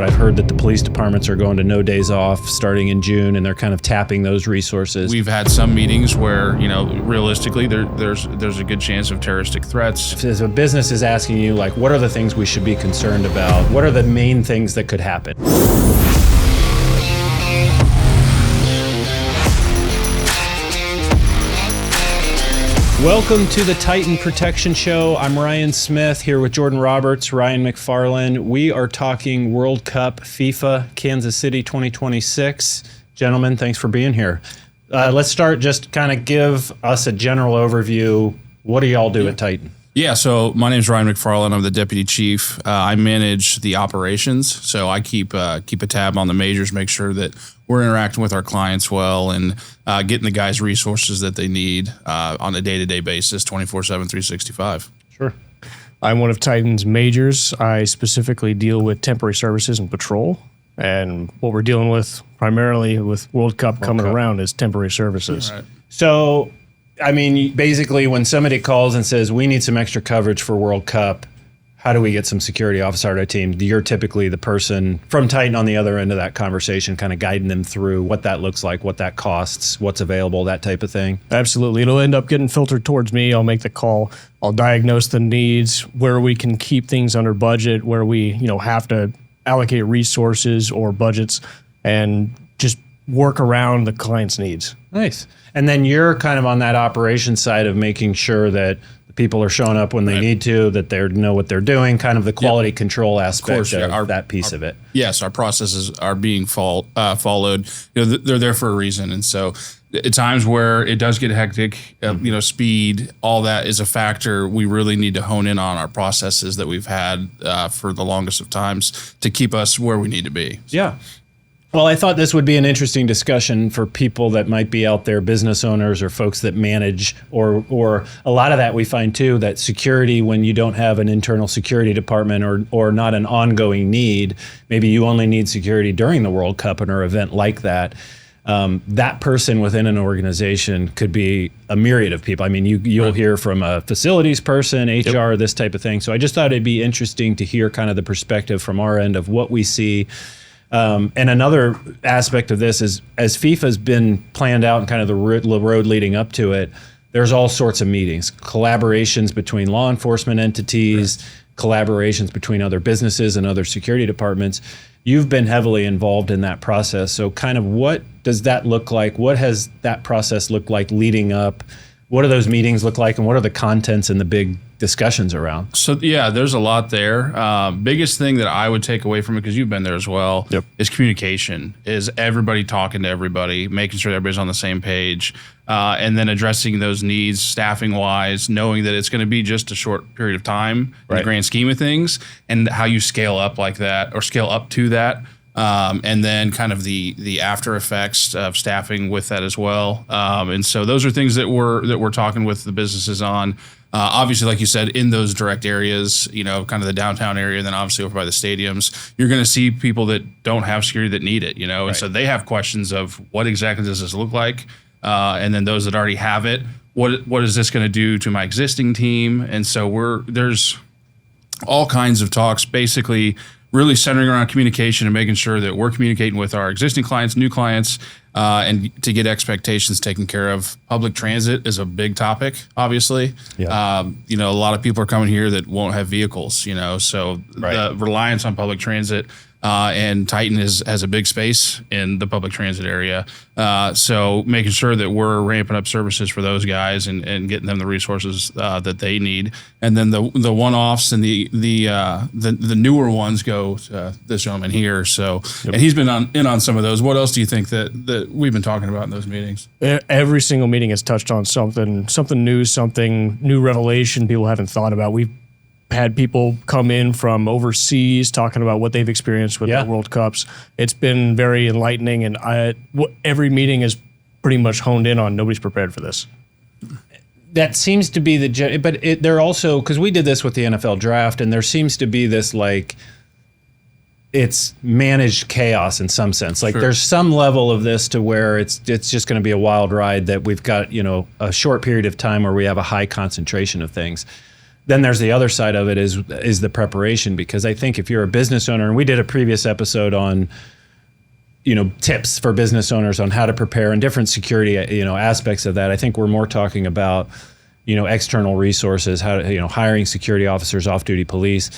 I've heard that the police departments are going to no days off starting in June, and they're kind of tapping those resources. We've had some meetings where, realistically, there's a good chance of terroristic threats. If a business is asking you, like, what are the things we should be concerned about? What are the main things that could happen? Welcome to the Titan Protection Show. I'm Ryan Smith here with Jordan Roberts, Ryan McFarlin. We are talking World Cup, FIFA, Kansas City 2026. Gentlemen, thanks for being here. Let's start, just kind of give us a general overview. What do y'all do at Titan? Yeah, so my name is Ryan McFarlin. I'm the deputy chief. I manage the operations, so I keep a tab on the majors, make sure that we're interacting with our clients well and getting the guys resources that they need on a day-to-day basis, 24/7, 365. Sure. I'm one of Titan's majors. I specifically deal with temporary services and patrol. And what we're dealing with primarily with World Cup coming around is temporary services. Right. So, I mean, basically when somebody calls and says, we need some extra coverage for World Cup, how do we get some security officer on our team? You're typically the person from Titan on the other end of that conversation, kind of guiding them through what that looks like, what that costs, what's available, that type of thing. Absolutely. It'll end up getting filtered towards me. I'll make the call. I'll diagnose the needs, where we can keep things under budget, where we, have to allocate resources or budgets, and just work around the client's needs. Nice. And then you're kind of on that operations side of making sure that the people are showing up when they need to, that they know what they're doing, kind of the quality control aspect of that piece of it. Yes, our processes are being followed. They're there for a reason. And so at times where it does get hectic, speed, all that is a factor. We really need to hone in on our processes that we've had for the longest of times to keep us where we need to be. Yeah. Well, I thought this would be an interesting discussion for people that might be out there, business owners or folks that manage, or a lot of that we find too, that security, when you don't have an internal security department or not an ongoing need, maybe you only need security during the World Cup or an event like that. That person within an organization could be a myriad of people. I mean, you'll hear from a facilities person, HR, this type of thing. So I just thought it'd be interesting to hear kind of the perspective from our end of what we see. And another aspect of this is, as FIFA's been planned out and kind of the road leading up to it, there's all sorts of meetings, collaborations between law enforcement entities, collaborations between other businesses and other security departments. You've been heavily involved in that process. So kind of what does that look like? What has that process looked like leading up? What do those meetings look like, and what are the contents and the big discussions around? So, yeah, there's a lot there. Biggest thing that I would take away from it, because you've been there as well, is communication, is everybody talking to everybody, making sure everybody's on the same page, and then addressing those needs staffing-wise, knowing that it's going to be just a short period of time in the grand scheme of things, and how you scale up like that or scale up to that. And then kind of the after effects of staffing with that as well. And so those are things that we're talking with the businesses on. Obviously, like you said, in those direct areas, kind of the downtown area, and then obviously over by the stadiums, you're going to see people that don't have security that need it, and so they have questions of what exactly does this look like? And then those that already have it, what is this going to do to my existing team? And so there's all kinds of talks, basically really centering around communication and making sure that we're communicating with our existing clients, new clients, and to get expectations taken care of. Public transit is a big topic, obviously. Yeah. A lot of people are coming here that won't have vehicles, so the reliance on public transit, and Titan has a big space in the public transit area. So making sure that we're ramping up services for those guys and getting them the resources that they need. And then the one-offs and the newer ones go to this gentleman here. So, and he's been in on some of those. What else do you think that we've been talking about in those meetings? Every single meeting has touched on something new, something new revelation people haven't thought about. We've had people come in from overseas talking about what they've experienced with the World Cups. It's been very enlightening, and every meeting is pretty much honed in on nobody's prepared for this. That seems to be but they're also, because we did this with the NFL draft, and there seems to be this it's managed chaos in some sense. There's some level of this to where it's just going to be a wild ride, that we've got, a short period of time where we have a high concentration of things. then there's the other side of it is the preparation, because I think if you're a business owner, and we did a previous episode on, tips for business owners on how to prepare and different security, aspects of that. I think we're more talking about, external resources, how to, hiring security officers, off-duty police.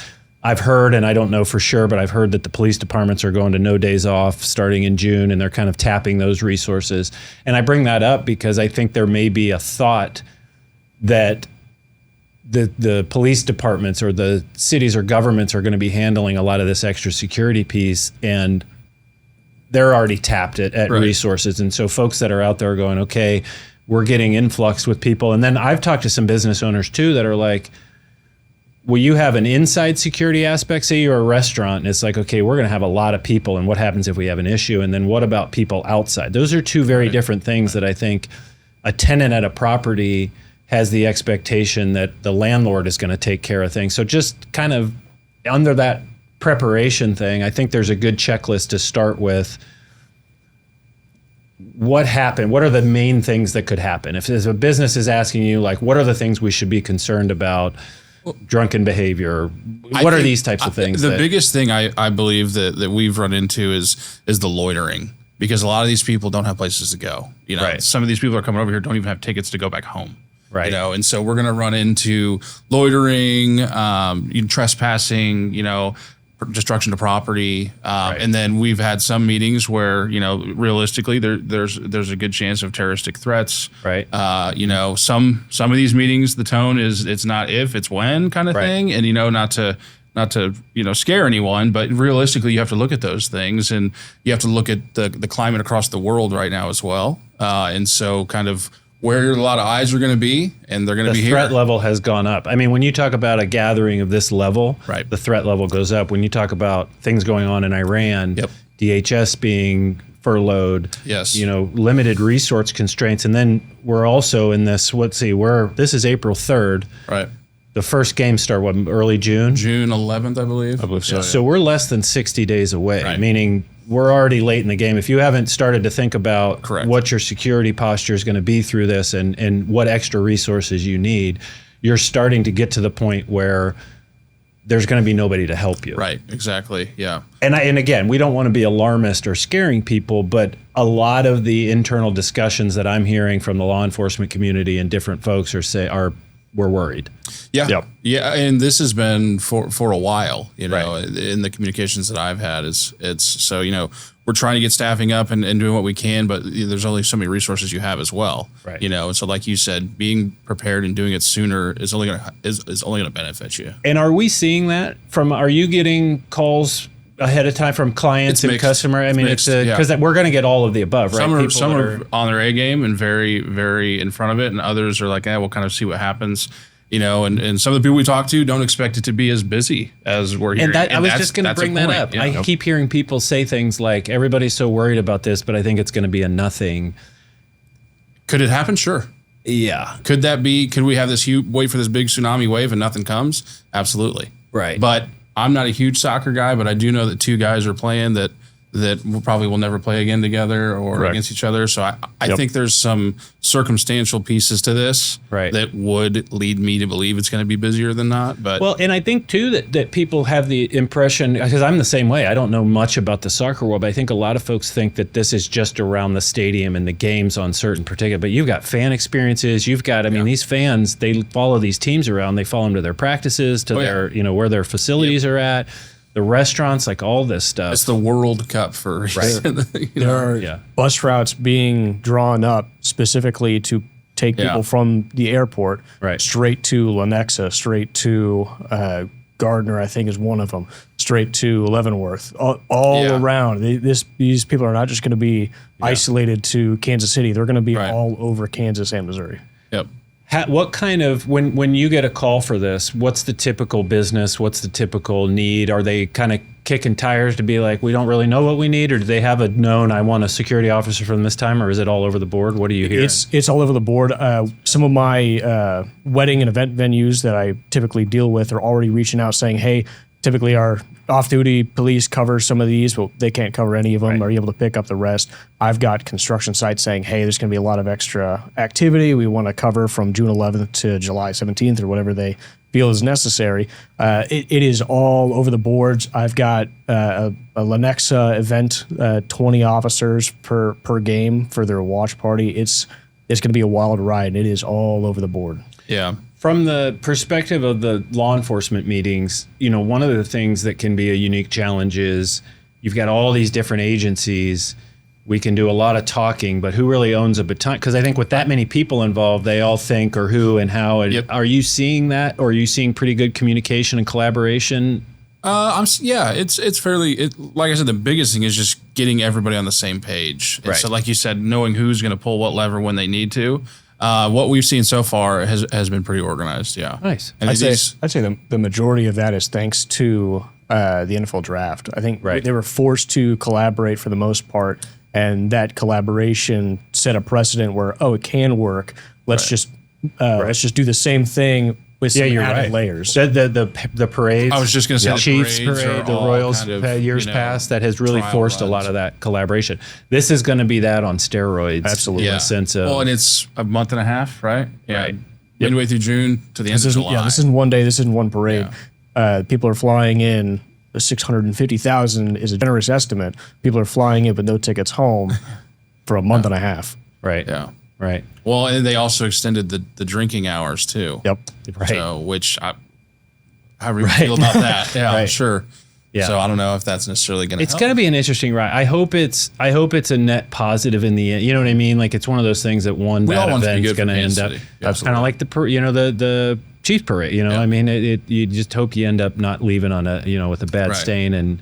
I've heard, and I don't know for sure, but I've heard that the police departments are going to no days off starting in June, and they're kind of tapping those resources. And I bring that up because I think there may be a thought that the police departments or the cities or governments are going to be handling a lot of this extra security piece, and they're already tapped at resources. And so folks that are out there are going, okay, we're getting influx with people. And then I've talked to some business owners too that are like, well, you have an inside security aspect. Say you're a restaurant and it's like, okay, we're going to have a lot of people, and what happens if we have an issue? And then what about people outside? Those are two very different things that I think a tenant at a property has the expectation that the landlord is going to take care of things. So just kind of under that preparation thing, I think there's a good checklist to start with. What happened? What are the main things that could happen? If a business is asking you, like, what are the things we should be concerned about? Drunken behavior. What are these types of things? The biggest thing I believe that we've run into is the loitering, because a lot of these people don't have places to go. Some of these people are coming over here, don't even have tickets to go back home. Right. And so we're going to run into loitering, trespassing, destruction to property. And then we've had some meetings where, realistically there's a good chance of terroristic threats. Right. Some of these meetings, the tone is, it's not if, it's when kind of thing. And, not to scare anyone, but realistically you have to look at those things, and you have to look at the climate across the world right now as well. And so kind of where a lot of eyes are going to be, and they're going to be here. The threat level has gone up. I mean, when you talk about a gathering of this level, the threat level goes up. When you talk about things going on in Iran, DHS being furloughed, limited resource constraints, and then we're also in this. This is April 3rd. Right. The first games start early June? June 11th, I believe. I believe so. So we're less than 60 days away, meaning we're already late in the game. If you haven't started to think about what your security posture is going to be through this and what extra resources you need, you're starting to get to the point where there's going to be nobody to help you. Right, exactly, yeah. And again, we don't want to be alarmist or scaring people, but a lot of the internal discussions that I'm hearing from the law enforcement community and different folks we're worried. Yeah. And this has been for a while, in the communications that I've had we're trying to get staffing up and doing what we can, but there's only so many resources you have as well. Right. And so like you said, being prepared and doing it sooner is only going to benefit you. And are we seeing that are you getting calls ahead of time from clients and customer? I mean, it's because we're going to get all of the above, right? Some are on their A game and very, very in front of it, and others are like, we'll kind of see what happens. And some of the people we talk to don't expect it to be as busy as we're hearing. And I was just going to bring that up. Yeah. I keep hearing people say things like, everybody's so worried about this, but I think it's going to be a nothing. Could it happen? Sure. Yeah. Could we have this wait for this big tsunami wave and nothing comes? Absolutely. Right. But I'm not a huge soccer guy, but I do know that two guys are playing that probably will never play again together or against each other. So I think there's some circumstantial pieces to this that would lead me to believe it's going to be busier than not. But and I think too that people have the impression, because I'm the same way. I don't know much about the soccer world, but I think a lot of folks think that this is just around the stadium and the games on certain particular. But you've got fan experiences. You've got, these fans, they follow these teams around. They follow them to their practices, to their, where their facilities are at. The restaurants, like all this stuff. It's the World Cup for a reason. There are bus routes being drawn up specifically to take people from the airport straight to Lenexa, straight to Gardner, I think is one of them, straight to Leavenworth, all around. These people are not just going to be isolated to Kansas City. They're going to be all over Kansas and Missouri. Yep. What kind of, when you get a call for this, what's the typical business? What's the typical need? Are they kind of kicking tires to be like, we don't really know what we need? Or do they have a known, I want a security officer from this time? Or is it all over the board? What do you hear? It's all over the board. Some of my wedding and event venues that I typically deal with are already reaching out saying, hey, typically our off-duty police cover some of these, but they can't cover any of them. Right. Are able to pick up the rest. I've got construction sites saying, hey, there's going to be a lot of extra activity. We want to cover from June 11th to July 17th or whatever they feel is necessary. It is all over the boards. I've got a Lenexa event, 20 officers per game for their watch party. It's going to be a wild ride. It is all over the board. Yeah. From the perspective of the law enforcement meetings, one of the things that can be a unique challenge is you've got all these different agencies. We can do a lot of talking, but who really owns a baton? Because I think with that many people involved, they all think or who and how. And Are you seeing that, or are you seeing pretty good communication and collaboration? It's fairly, like I said, the biggest thing is just getting everybody on the same page. And Right. so like you said, knowing who's going to pull what lever when they need to. What we've seen so far has been pretty organized. Yeah. Nice. And I'd say the majority of that is thanks to the NFL draft. I think they were forced to collaborate for the most part, and that collaboration set a precedent where, it can work. Let's just do the same thing with some added layers. The parades. I was just going to say the the Chiefs parades parade, are the all Royals kind of, years past, that has really trial forced a lot runs. of that collaboration. This is going to be that on steroids. Absolutely. In the sense of, and it's a month and a half, right? Yeah. Right. Midway through June to the end of July. This isn't one day. This isn't one parade. People are flying in. 650,000 is a generous estimate. People are flying in with no tickets home for a month and a half. right. Yeah. Right. Well, and they also extended the drinking hours too. Yep. Right. So, which how do you feel about that? Yeah, Right. sure. Yeah. So I don't know if that's necessarily going to. It's going to be an interesting ride. I hope it's a net positive in the end. You know what I mean? Like, it's one of those things that one We all bad want it to be event's good going to for end up. Kansas City. Yeah. Kind of like the Chiefs parade. I mean, you just hope you end up not leaving on with a bad Right. stain, and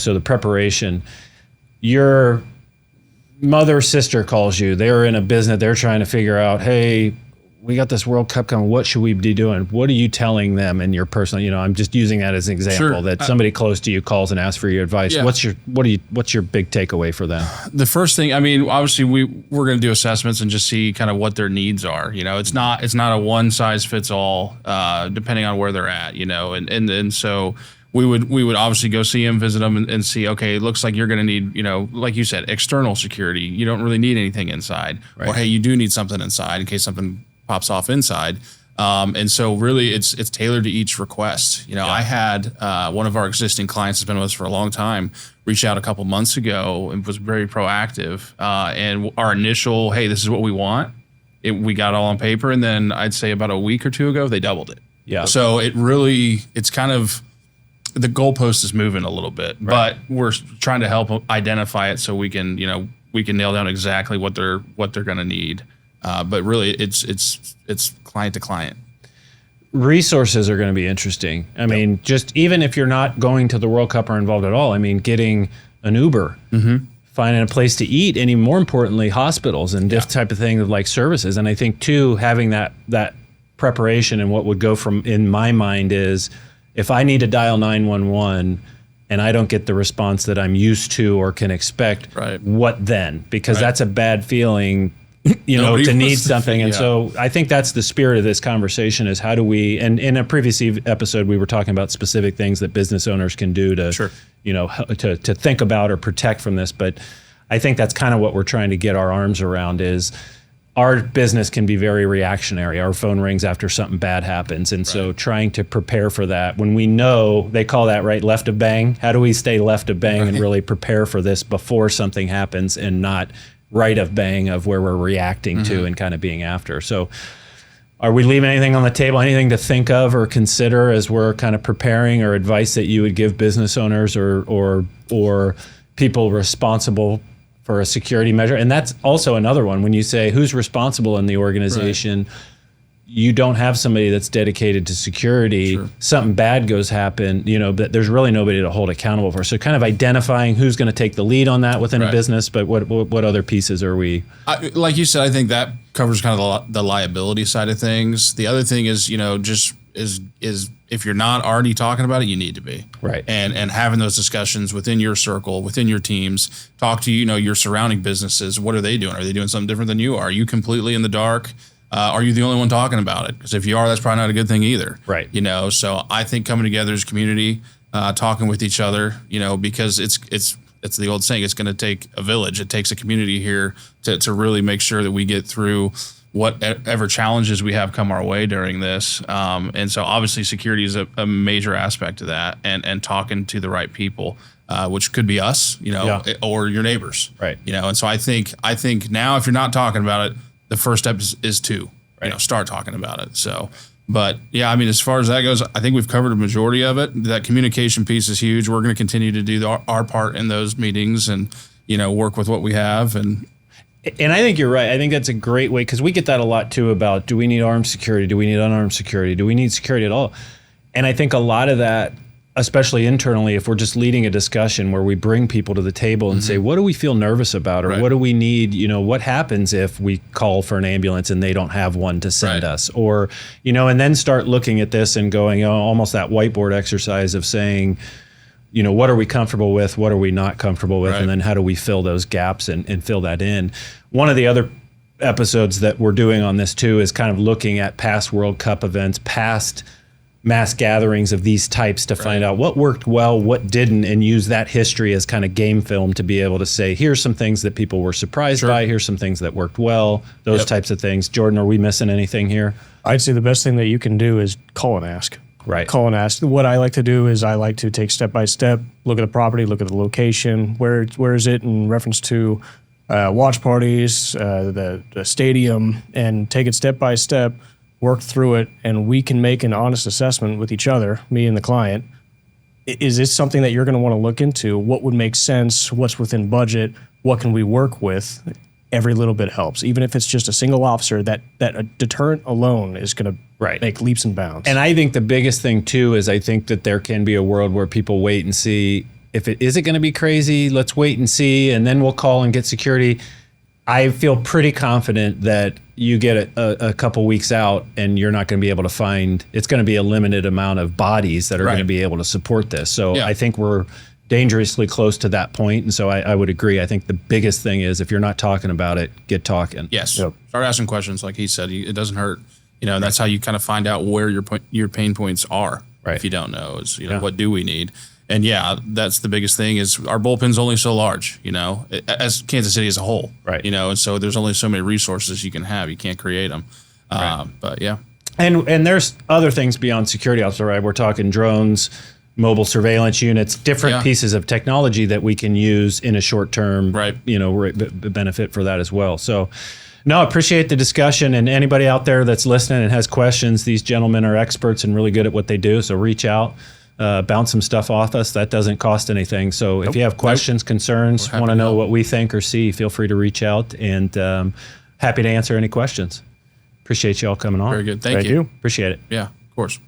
so the preparation. Your mother, sister calls you. They're in a business. They're trying to figure out, hey, we got this World Cup coming. What should we be doing? What are you telling them in your personal? I'm just using that as an example. Sure. That somebody close to you calls and asks for your advice. Yeah. What's your big takeaway for them? The first thing, I mean, obviously we're going to do assessments and just see kind of what their needs are. It's not a one size fits all, depending on where they're at. And so we would obviously go see them, visit them, and see. Okay, it looks like you're going to need, like you said, external security. You don't really need anything inside, or hey, you do need something inside in case something pops off inside. And so really it's tailored to each request. I had one of our existing clients has been with us for a long time, reached out a couple months ago and was very proactive. And our initial, hey, this is what we want. We got it all on paper. And then I'd say about a week or two ago, they doubled it. Yeah. So it's kind of, the goalpost is moving a little bit, but we're trying to help identify it so we can nail down exactly what they're going to need. But really, it's client to client. Resources are going to be interesting. I mean, just even if you're not going to the World Cup or involved at all, I mean, getting an Uber, finding a place to eat, and even more importantly, hospitals and this type of thing of like services. And I think too, having that preparation, and what would go from in my mind is, if I need to dial 911 and I don't get the response that I'm used to or can expect, what then? Because that's a bad feeling. Nobody to need wants to- something. And so I think that's the spirit of this conversation, is how do we, and in a previous episode, we were talking about specific things that business owners can do to, to think about or protect from this. But I think that's kind of what we're trying to get our arms around is, our business can be very reactionary. Our phone rings after something bad happens. And so trying to prepare for that when we know, they call that left of bang. How do we stay left of bang and really prepare for this before something happens, and not right of bang of where we're reacting to and kind of being after. So are we leaving anything on the table, anything to think of or consider as we're kind of preparing, or advice that you would give business owners or people responsible for a security measure? And that's also another one. When you say who's responsible in the organization, you don't have somebody that's dedicated to security. Something bad happen, but there's really nobody to hold accountable for. So kind of identifying who's going to take the lead on that within a business, but what other pieces are we? Like you said, I think that covers kind of the liability side of things. The other thing is, just is if you're not already talking about it, you need to be. Right. And having those discussions within your circle, within your teams, talk to, your surrounding businesses. What are they doing? Are they doing something different than you? Are you completely in the dark? Are you the only one talking about it? Because if you are, that's probably not a good thing either. Right. So I think coming together as a community, talking with each other, because it's the old saying, it's going to take a village. It takes a community here to really make sure that we get through whatever challenges we have come our way during this. And so obviously security is a major aspect of that, and talking to the right people, which could be us, or your neighbors. Right. And so I think now if you're not talking about it, the first step is to start talking about it. So, but yeah, I mean, as far as that goes, I think we've covered a majority of it. That communication piece is huge. We're going to continue to do our part in those meetings and, work with what we have. And I think you're right. I think that's a great way, because we get that a lot too about, do we need armed security? Do we need unarmed security? Do we need security at all? And I think a lot of that, especially internally, if we're just leading a discussion where we bring people to the table and say, what do we feel nervous about? Or what do we need? What happens if we call for an ambulance and they don't have one to send us? Or, and then start looking at this and going, almost that whiteboard exercise of saying, what are we comfortable with? What are we not comfortable with? And then how do we fill those gaps and fill that in? One of the other episodes that we're doing on this too is kind of looking at past World Cup events, past mass gatherings of these types, to find out what worked well, what didn't, and use that history as kind of game film to be able to say, here's some things that people were surprised by, here's some things that worked well, those types of things. Jordan, are we missing anything here? I'd say the best thing that you can do is call and ask. Right. Call and ask. What I like to do is I like to take step by step, look at the property, look at the location, where is it in reference to watch parties, the stadium, and take it step by step, work through it, and we can make an honest assessment with each other, me and the client. Is this something that you're going to want to look into? What would make sense? What's within budget? What can we work with? Every little bit helps. Even if it's just a single officer, that a deterrent alone is going to make leaps and bounds. And I think the biggest thing too is I think that there can be a world where people wait and see, if it is it going to be crazy, let's wait and see, and then we'll call and get security. I feel pretty confident that you get a couple weeks out and you're not going to be able to find, it's going to be a limited amount of bodies that are going to be able to support this. So I think we're dangerously close to that point. And so I would agree. I think the biggest thing is, if you're not talking about it, get talking. Yes. Start asking questions. Like he said, it doesn't hurt. And that's how you kind of find out where your pain points are. Right. If you don't know, is, what do we need? And that's the biggest thing, is our bullpen's only so large, as Kansas City as a whole. Right. And so there's only so many resources you can have. You can't create them. But yeah. And there's other things beyond security officer, right? We're talking drones, mobile surveillance units, different pieces of technology that we can use in a short term, benefit for that as well. So, no, I appreciate the discussion, and anybody out there that's listening and has questions, these gentlemen are experts and really good at what they do. So reach out, bounce some stuff off us. That doesn't cost anything. So if you have questions, concerns, want to know what we think or see, feel free to reach out, and happy to answer any questions. Appreciate you all coming on. Very good. Thank you. Appreciate it. Yeah, of course.